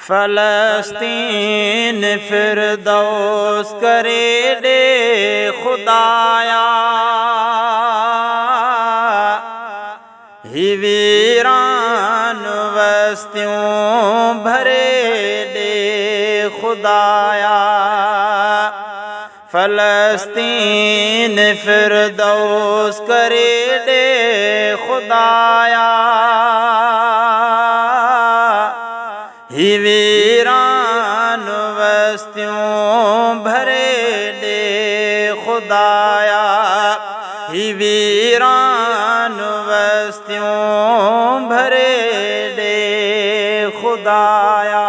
फलस्तीन फिरदौस करे दे खुदाया, ही वीरान बस्तियों भरे दे खुदाया। फलस्तीन फिरदौस करे दे खुदाया, ही वीरान बस्तियों भरे दे खुदाया, ही वीरान बस्तियों भरे दे खुदाया।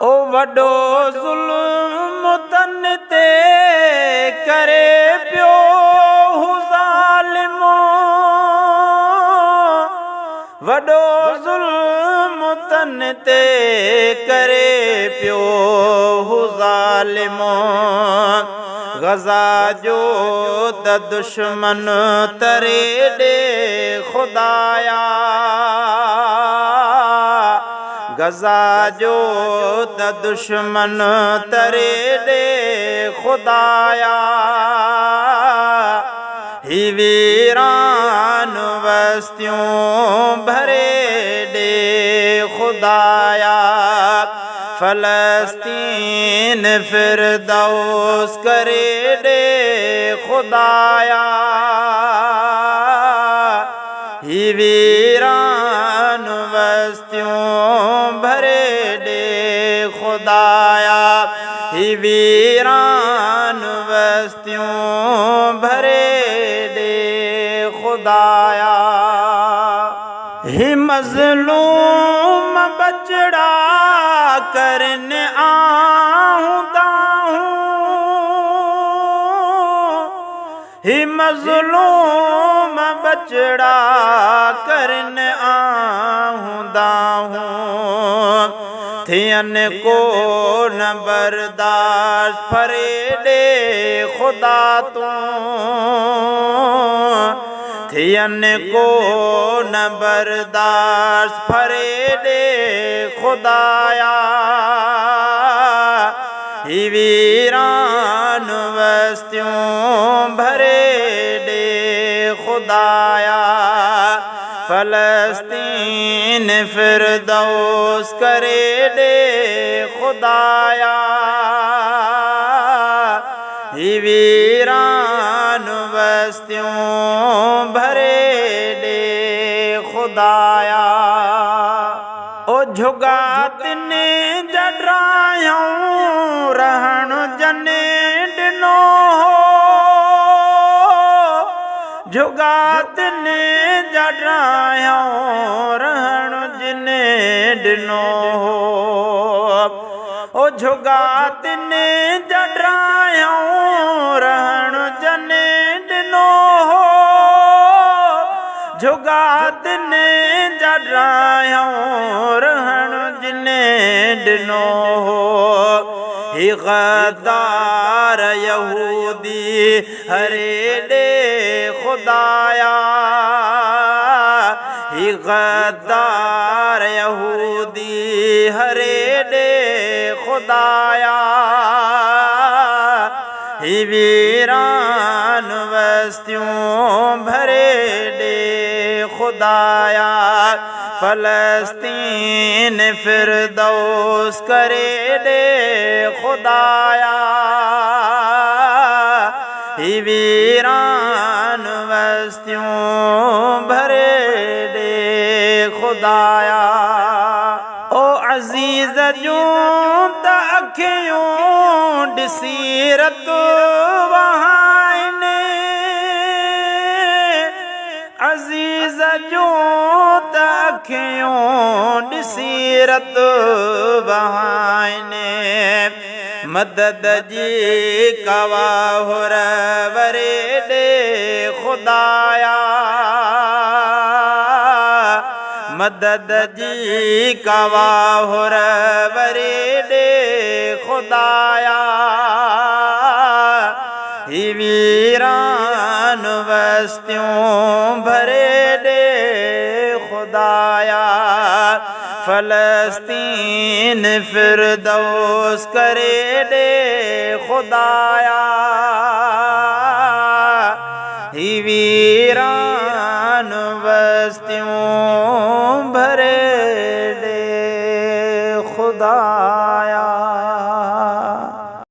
ओ वडो जुल्म तन ते करे पियो ज़ालिमो, वडो जुल्म तन ते करे पियो ज़ालिमो। गज़ा जो त दुश्मन तरे दे खुदाया, गज़ा जो त दुश्मन तरे दे खुदाया, ही वीरान बस्तियों भरे दे खुदाया। फलस्तीन फिरदौस करे दे खुदाया, ही वीरान बस्तियों भरे दे खुदाया, ही वीरान बस्तियों भरे दे खुदाया। ही मज़लूम बचड़ा करन आहुदा हूँ, ही मज़लूम बचड़ा करन आहुदा हूँ। थियन को न बर्दाश्त फरे दे खुदा तू, थियन को न बर्दाश्त फरे दे खुदाया, ही वीरान बस्तियों भरे दे खुदाया। फलस्तीन फिरदौस करे दे खुदाया, ही वीरान बस्तियों भरे दे खुदाया। ओ झुगा तिने जडरायूं रहण जने डिनो हो, झुगा तिने जडरायूं रहण जने डिनो हो। ओ झुगा तिने जडरायूं रहण जने डिनो हो, झुगा तिने जडरायूं रहण जने डिनो हो। ही गद्दार यहूदी हरे दे खुदाया, ही गद्दार यहूदी हरे दे खुदाया, ही वीरान बस्तियों भरे दे खुदाया। फलस्तीन फिरदौस करे दे खुदाया, ही वीरान बस्तियों भरे दे खुदाया। ओ अजीज जूं त अखियों डिसीरत वहाइने, अजीज जूं त अखियों डिसीरत वहाइने। मदद जी कवाहुर वरे दे खुदाया, मदद जी कवाहुर वरे दे खुदाया, ही वीरान बस्तियों भरे दे खुदाया। फलस्तीन फिरदौस करे दे खुदाया ही वीरान बस्तियों भरे दे खुदा